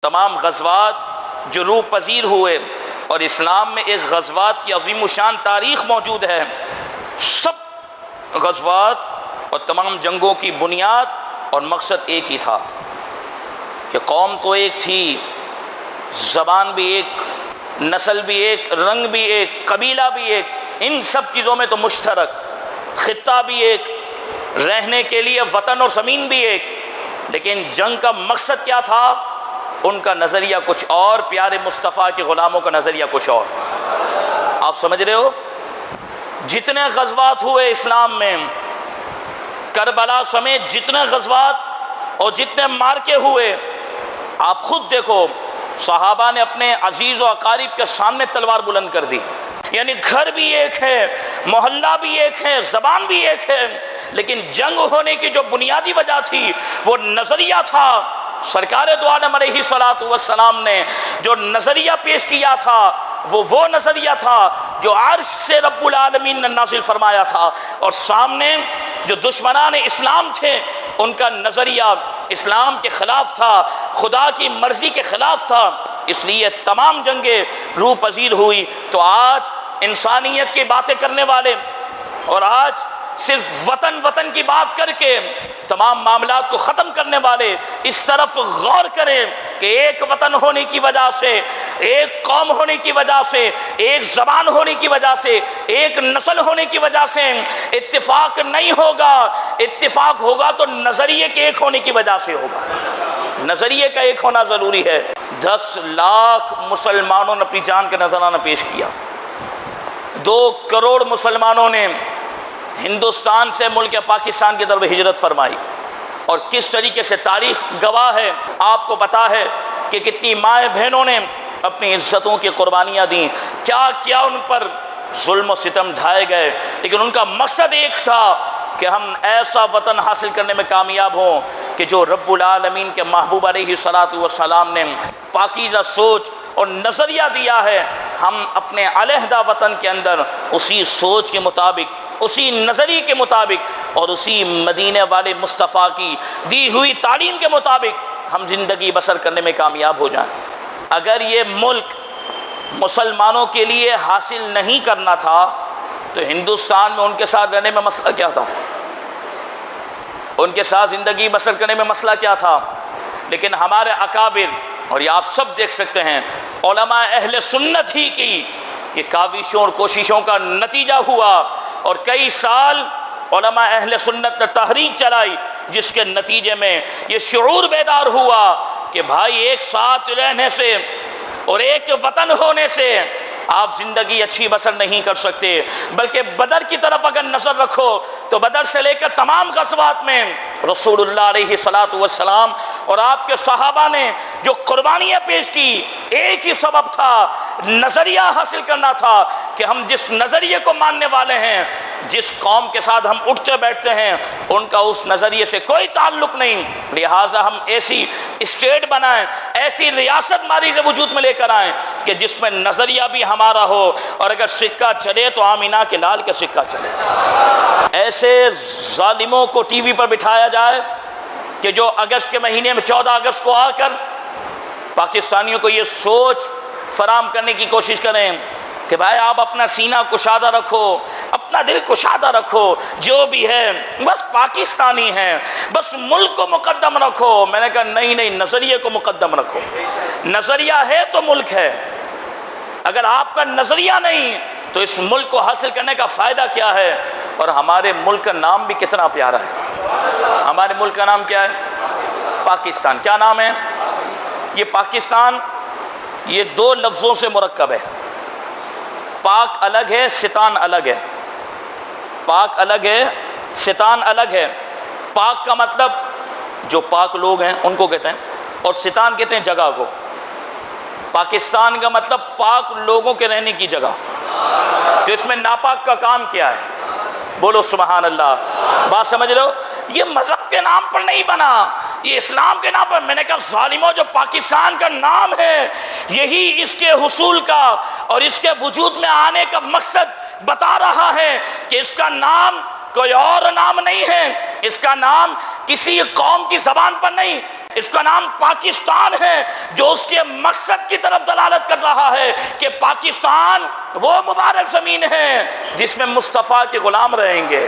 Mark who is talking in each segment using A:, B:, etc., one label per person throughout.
A: تمام غزوات جو روح پذیر ہوئے، اور اسلام میں ایک غزوات کی عظیم الشان تاریخ موجود ہے، سب غزوات اور تمام جنگوں کی بنیاد اور مقصد ایک ہی تھا کہ قوم تو ایک تھی، زبان بھی ایک، نسل بھی ایک، رنگ بھی ایک، قبیلہ بھی ایک، ان سب چیزوں میں تو مشترک، خطہ بھی ایک، رہنے کے لیے وطن اور زمین بھی ایک، لیکن جنگ کا مقصد کیا تھا؟ ان کا نظریہ کچھ اور، پیارے مصطفیٰ کے غلاموں کا نظریہ کچھ اور۔ آپ سمجھ رہے ہو؟ جتنے غزوات ہوئے اسلام میں، کربلا سمیت جتنے غزوات اور جتنے مارکے ہوئے، آپ خود دیکھو صحابہ نے اپنے عزیز و اقارب کے سامنے تلوار بلند کر دی، یعنی گھر بھی ایک ہے، محلہ بھی ایک ہے، زبان بھی ایک ہے، لیکن جنگ ہونے کی جو بنیادی وجہ تھی وہ نظریہ تھا۔ سرکار دو عالم علیہ الصلوۃ والسلام نے جو نظریہ پیش کیا تھا وہ نظریہ تھا جو عرش سے رب العالمین نے نازل فرمایا تھا، اور سامنے جو دشمنان اسلام تھے ان کا نظریہ اسلام کے خلاف تھا، خدا کی مرضی کے خلاف تھا، اس لیے تمام جنگیں روح پذیر ہوئی۔ تو آج انسانیت کی باتیں کرنے والے اور آج صرف وطن کی بات کر کے تمام معاملات کو ختم کرنے والے اس طرف غور کریں کہ ایک وطن ہونے کی وجہ سے، ایک قوم ہونے کی وجہ سے، ایک زبان ہونے کی وجہ سے، ایک نسل ہونے کی وجہ سے اتفاق نہیں ہوگا۔ اتفاق ہوگا تو نظریے کے ایک ہونے کی وجہ سے ہوگا، نظریے کا ایک ہونا ضروری ہے۔ 10 لاکھ مسلمانوں نے اپنی جان کا نذرانہ پیش کیا، 2 کروڑ مسلمانوں نے ہندوستان سے ملک پاکستان کی طرف ہجرت فرمائی، اور کس طریقے سے تاریخ گواہ ہے، آپ کو پتا ہے کہ کتنی مائیں بہنوں نے اپنی عزتوں کی قربانیاں دیں، کیا کیا ان پر ظلم و ستم ڈھائے گئے، لیکن ان کا مقصد ایک تھا کہ ہم ایسا وطن حاصل کرنے میں کامیاب ہوں کہ جو رب العالمین کے محبوب علیہ الصلوۃ والسلام نے پاکیزہ سوچ اور نظریہ دیا ہے، ہم اپنے علیحدہ وطن کے اندر اسی سوچ کے مطابق، اسی نظریے کے مطابق اور اسی مدینے والے مصطفیٰ کی دی ہوئی تعلیم کے مطابق ہم زندگی بسر کرنے میں کامیاب ہو جائیں۔ اگر یہ ملک مسلمانوں کے لیے حاصل نہیں کرنا تھا تو ہندوستان میں ان کے ساتھ رہنے میں مسئلہ کیا تھا؟ ان کے ساتھ زندگی بسر کرنے میں مسئلہ کیا تھا؟ لیکن ہمارے اکابر، اور یہ آپ سب دیکھ سکتے ہیں، علماء اہل سنت ہی کی یہ کاوشوں اور کوششوں کا نتیجہ ہوا، اور کئی سال علماء اہل سنت نے تحریک چلائی جس کے نتیجے میں یہ شعور بیدار ہوا کہ بھائی ایک ساتھ رہنے سے اور ایک وطن ہونے سے آپ زندگی اچھی بسر نہیں کر سکتے، بلکہ بدر کی طرف اگر نظر رکھو تو بدر سے لے کر تمام غزوات میں رسول اللہ علیہ الصلوۃ والسلام اور آپ کے صحابہ نے جو قربانیاں پیش کی، ایک ہی سبب تھا، نظریہ حاصل کرنا تھا کہ ہم جس نظریے کو ماننے والے ہیں، جس قوم کے ساتھ ہم اٹھتے بیٹھتے ہیں، ان کا اس نظریے سے کوئی تعلق نہیں، لہٰذا ہم ایسی اسٹیٹ بنائیں، ایسی ریاست ماری سے وجود میں لے کر آئیں کہ جس میں نظریہ بھی ہمارا ہو، اور اگر سکہ چلے تو آمینہ کے لال کا سکہ چلے۔ ایسے ظالموں کو ٹی وی پر بٹھایا جائے کہ جو اگست کے مہینے میں 14 اگست کو آ کر پاکستانیوں کو یہ سوچ فراہم کرنے کی کوشش کریں کہ بھائی آپ اپنا سینہ کشادہ رکھو، اپنا دل کشادہ رکھو، جو بھی ہے بس پاکستانی ہیں، بس ملک کو مقدم رکھو۔ میں نے کہا نہیں، نظریے کو مقدم رکھو۔ نظریہ ہے تو ملک ہے، اگر آپ کا نظریہ نہیں تو اس ملک کو حاصل کرنے کا فائدہ کیا ہے؟ اور ہمارے ملک کا نام بھی کتنا پیارا ہے، ہمارے ملک کا نام کیا ہے؟ پاکستان۔ کیا نام ہے یہ؟ پاکستان یہ 2 لفظوں سے مرکب ہے، پاک الگ ہے، ستان الگ ہے۔ پاک الگ ہے، ستان الگ ہے۔ پاک کا مطلب جو پاک لوگ ہیں ان کو کہتے ہیں، اور ستان کہتے ہیں جگہ کو۔ پاکستان کا مطلب پاک لوگوں کے رہنے کی جگہ، جو اس میں ناپاک کا کام کیا ہے؟ بولو سبحان اللہ۔ بات سمجھ لو، یہ مذہب کے نام پر نہیں بنا، یہ اسلام کے نام پر۔ میں نے کہا ظالموں، جو پاکستان کا نام ہے یہی اس کے حصول کا اور اس کے وجود میں آنے کا مقصد بتا رہا ہے کہ اس کا نام کوئی اور نام نہیں ہے، اس کا نام کسی قوم کی زبان پر نہیں، اس کا نام پاکستان ہے، جو اس کے مقصد کی طرف دلالت کر رہا ہے کہ پاکستان وہ مبارک زمین ہے جس میں مصطفیٰ کے غلام رہیں گے۔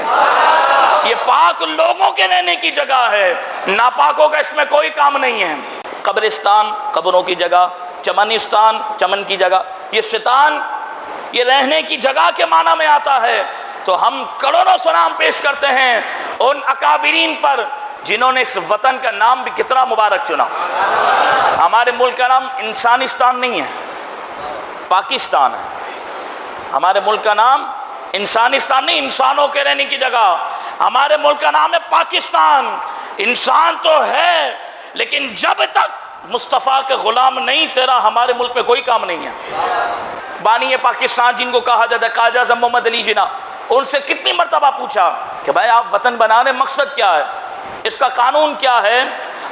A: یہ پاک لوگوں کے رہنے کی جگہ ہے، ناپاکوں کا اس میں کوئی کام نہیں ہے۔ قبرستان قبروں کی جگہ، چمنستان چمن کی جگہ، یہ شیطان یہ رہنے کی جگہ کے معنی میں آتا ہے۔ تو ہم کروڑوں سلام پیش کرتے ہیں ان اکابرین پر جنہوں نے اس وطن کا نام بھی کتنا مبارک چنا۔ ہمارے ملک کا نام انسانستان نہیں ہے، پاکستان ہے۔ ہمارے ملک کا نام انسانستان نہیں، انسانوں کے رہنے کی جگہ۔ ہمارے ملک کا نام ہے پاکستان۔ انسان تو ہے لیکن جب تک مصطفیٰ کے غلام نہیں تیرا ہمارے ملک میں کوئی کام نہیں ہے۔ بانی پاکستان جن کو کہا جاتا ہے خواجہ اعظم محمد علی جناح، ان سے کتنی مرتبہ پوچھا کہ بھائی آپ وطن بنانے مقصد کیا ہے، اس کا قانون کیا ہے،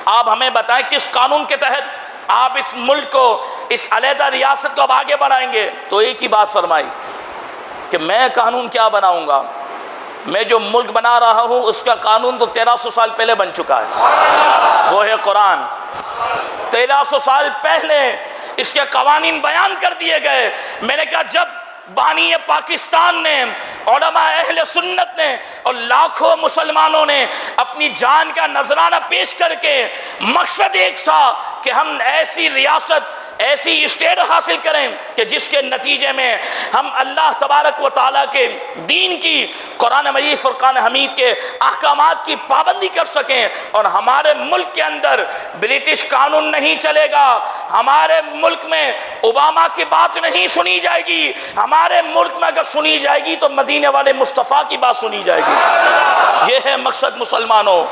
A: آپ ہمیں بتائیں کس قانون کے تحت آپ اس ملک کو، اس علیحدہ ریاست کو اب آگے بڑھائیں گے۔ تو ایک ہی بات فرمائی کہ میں قانون کیا بناؤں گا، میں جو ملک بنا رہا ہوں اس کا قانون تو 1300 سال پہلے بن چکا ہے، وہ ہے قرآن۔ 1300 سال پہلے اس کے قوانین بیان کر دیے گئے۔ میں نے کہا جب بانی پاکستان نے، علماء اہل سنت نے اور لاکھوں مسلمانوں نے اپنی جان کا نذرانہ پیش کر کے مقصد ایک تھا کہ ہم ایسی ریاست، ایسی اسٹیٹ حاصل کریں کہ جس کے نتیجے میں ہم اللہ تبارک و تعالیٰ کے دین کی، قرآن مجید فرقان حمید کے احکامات کی پابندی کر سکیں، اور ہمارے ملک کے اندر برٹش قانون نہیں چلے گا، ہمارے ملک میں اوباما کی بات نہیں سنی جائے گی، ہمارے ملک میں اگر سنی جائے گی تو مدینے والے مصطفیٰ کی بات سنی جائے گی۔ یہ ہے مقصد مسلمانوں۔